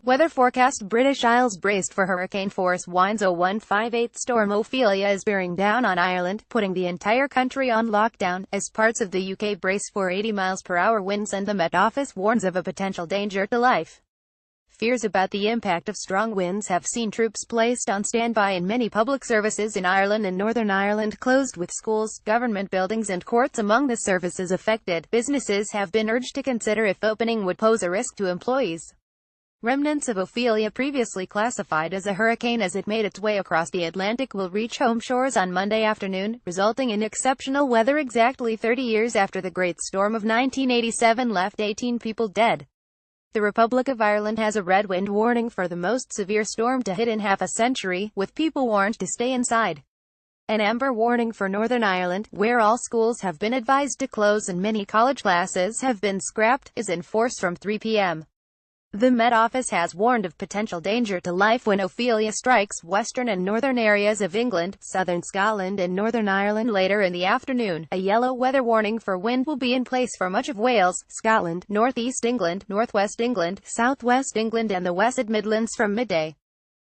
Weather forecast: British Isles braced for hurricane force winds. 0158 Storm Ophelia is bearing down on Ireland, putting the entire country on lockdown, as parts of the UK brace for 80 miles per hour winds, and the Met Office warns of a potential danger to life. Fears about the impact of strong winds have seen troops placed on standby in many public services in Ireland and Northern Ireland closed, with schools, government buildings and courts among the services affected. Businesses have been urged to consider if opening would pose a risk to employees. Remnants of Ophelia, previously classified as a hurricane as it made its way across the Atlantic, will reach home shores on Monday afternoon, resulting in exceptional weather exactly 30 years after the Great Storm of 1987 left 18 people dead. The Republic of Ireland has a red wind warning for the most severe storm to hit in half a century, with people warned to stay inside. An amber warning for Northern Ireland, where all schools have been advised to close and many college classes have been scrapped, is in force from 3 p.m. The Met Office has warned of potential danger to life when Ophelia strikes western and northern areas of England, southern Scotland and Northern Ireland later in the afternoon. A yellow weather warning for wind will be in place for much of Wales, Scotland, northeast England, northwest England, southwest England and the West Midlands from midday.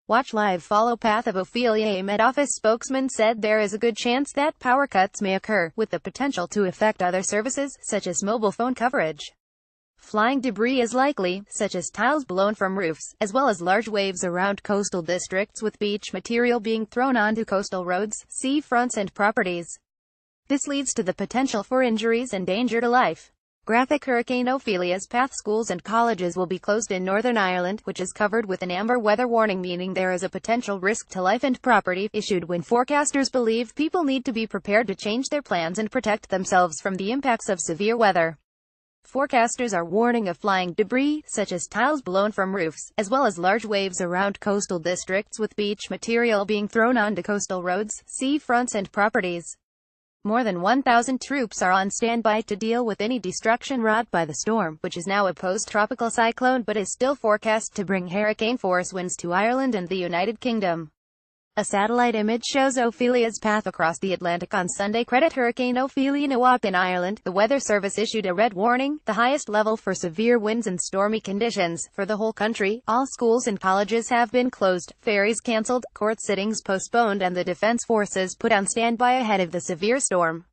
Watch live. Follow path of Ophelia. A Met Office spokesman said there is a good chance that power cuts may occur, with the potential to affect other services, such as mobile phone coverage. Flying debris is likely, such as tiles blown from roofs, as well as large waves around coastal districts, with beach material being thrown onto coastal roads, sea fronts and properties. This leads to the potential for injuries and danger to life. Graphic: Hurricane Ophelia's path. Schools and colleges will be closed in Northern Ireland, which is covered with an amber weather warning, meaning there is a potential risk to life and property, issued when forecasters believe people need to be prepared to change their plans and protect themselves from the impacts of severe weather. Forecasters are warning of flying debris, such as tiles blown from roofs, as well as large waves around coastal districts, with beach material being thrown onto coastal roads, sea fronts and properties. More than 1,000 troops are on standby to deal with any destruction wrought by the storm, which is now a post-tropical cyclone but is still forecast to bring hurricane-force winds to Ireland and the United Kingdom. A satellite image shows Ophelia's path across the Atlantic on Sunday. Credit: Hurricane Ophelia in Ireland. The Weather Service issued a red warning, the highest level for severe winds and stormy conditions, for the whole country. All schools and colleges have been closed, ferries cancelled, court sittings postponed and the defense forces put on standby ahead of the severe storm.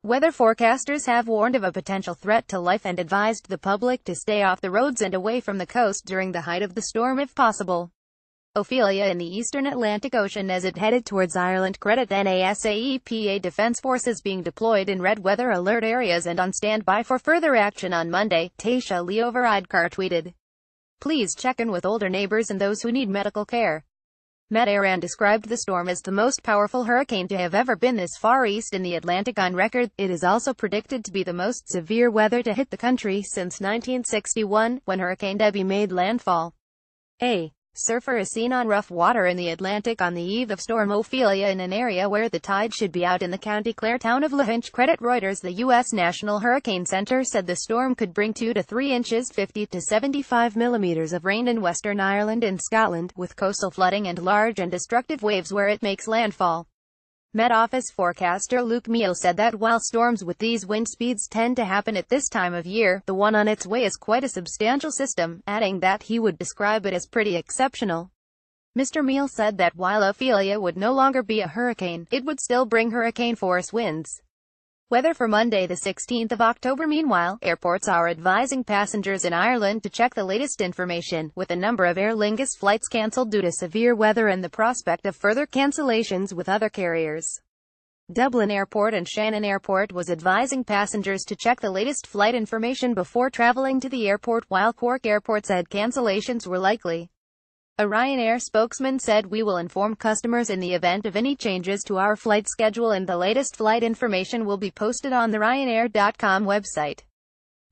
Weather forecasters have warned of a potential threat to life and advised the public to stay off the roads and away from the coast during the height of the storm if possible. Ophelia in the eastern Atlantic Ocean as it headed towards Ireland. Credit: NASAEPA defense forces being deployed in red weather alert areas and on standby for further action on Monday, Tasha Leoveridkar tweeted. Please check in with older neighbors and those who need medical care. Met Éireann described the storm as the most powerful hurricane to have ever been this far east in the Atlantic on record. It is also predicted to be the most severe weather to hit the country since 1961, when Hurricane Debbie made landfall. A surfer is seen on rough water in the Atlantic on the eve of Storm Ophelia in an area where the tide should be out in the County Clare town of Lahinch. Credit Reuters: the U.S. National Hurricane Center said the storm could bring 2 to 3 inches 50 to 75 millimeters of rain in Western Ireland and Scotland, with coastal flooding and large and destructive waves where it makes landfall. Met Office forecaster Luke Meal said that while storms with these wind speeds tend to happen at this time of year, the one on its way is quite a substantial system, adding that he would describe it as pretty exceptional. Mr. Meal said that while Ophelia would no longer be a hurricane, it would still bring hurricane-force winds. Weather for Monday, the 16th of October. Meanwhile, airports are advising passengers in Ireland to check the latest information, with a number of Aer Lingus flights cancelled due to severe weather and the prospect of further cancellations with other carriers. Dublin Airport and Shannon Airport was advising passengers to check the latest flight information before travelling to the airport, while Cork Airport said cancellations were likely. A Ryanair spokesman said, "We will inform customers in the event of any changes to our flight schedule and the latest flight information will be posted on the Ryanair.com website."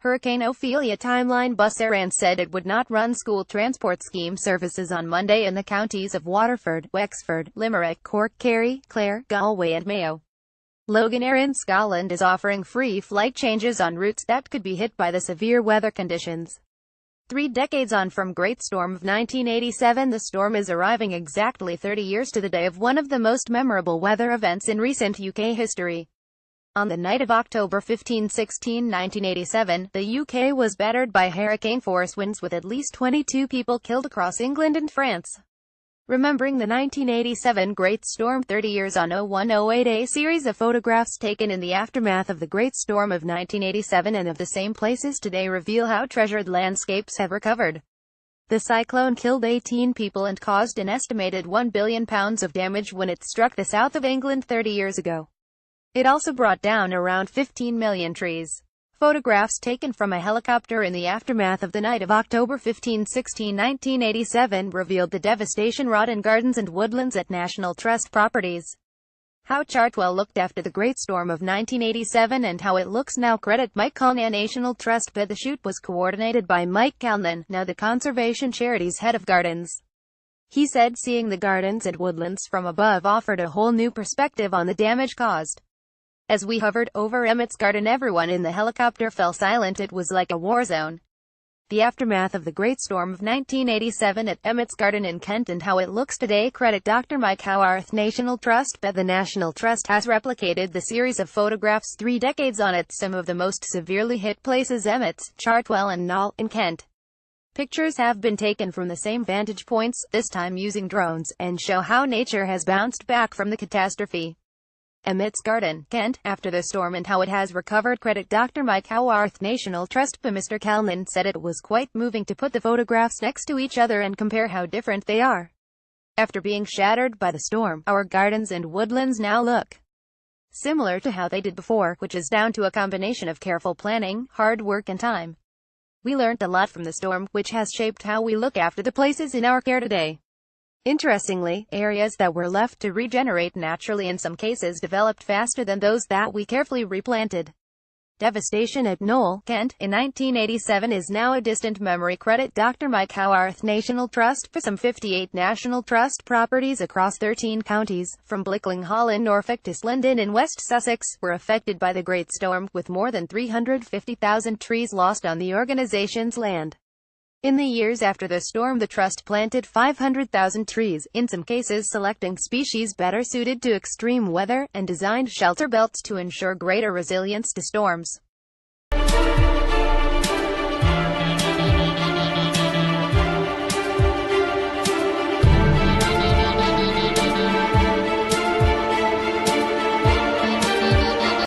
Hurricane Ophelia timeline: Bus Éireann said it would not run school transport scheme services on Monday in the counties of Waterford, Wexford, Limerick, Cork, Kerry, Clare, Galway and Mayo. Loganair in Scotland is offering free flight changes on routes that could be hit by the severe weather conditions. 3 decades on from Great Storm of 1987, the storm is arriving exactly 30 years to the day of one of the most memorable weather events in recent UK history. On the night of October 15, 1987, the UK was battered by hurricane-force winds with at least 22 people killed across England and France. Remembering the 1987 Great Storm 30 years on 0108, a series of photographs taken in the aftermath of the Great Storm of 1987 and of the same places today reveal how treasured landscapes have recovered. The cyclone killed 18 people and caused an estimated £1 billion of damage when it struck the south of England 30 years ago. It also brought down around 15 million trees. Photographs taken from a helicopter in the aftermath of the night of October 15, 1987 revealed the devastation wrought in gardens and woodlands at National Trust properties. How Chartwell looked after the Great Storm of 1987 and how it looks now. Credit Mike Calnan. National Trust, but the shoot was coordinated by Mike Calnan, now the Conservation Charities head of gardens. He said seeing the gardens and woodlands from above offered a whole new perspective on the damage caused. As we hovered over Emmett's Garden, everyone in the helicopter fell silent. It was like a war zone. The aftermath of the Great Storm of 1987 at Emmett's Garden in Kent and how it looks today. Credit Dr. Mike Howarth. National Trust, but the National Trust has replicated the series of photographs 3 decades on at some of the most severely hit places: Emmett's, Chartwell and Knowle in Kent. Pictures have been taken from the same vantage points, this time using drones, and show how nature has bounced back from the catastrophe. Emmett's Garden, Kent, after the storm and how it has recovered. Credit Dr. Mike Howarth. National Trust, but Mr. Calnan said it was quite moving to put the photographs next to each other and compare how different they are. After being shattered by the storm, our gardens and woodlands now look similar to how they did before, which is down to a combination of careful planning, hard work and time. We learned a lot from the storm, which has shaped how we look after the places in our care today. Interestingly, areas that were left to regenerate naturally in some cases developed faster than those that we carefully replanted. Devastation at Knowle, Kent, in 1987 is now a distant memory. Credit Dr. Mike Howarth. National Trust, for some 58 National Trust properties across 13 counties, from Blickling Hall in Norfolk to Slindon in West Sussex, were affected by the Great Storm, with more than 350,000 trees lost on the organization's land. In the years after the storm, the Trust planted 500,000 trees, in some cases selecting species better suited to extreme weather, and designed shelter belts to ensure greater resilience to storms.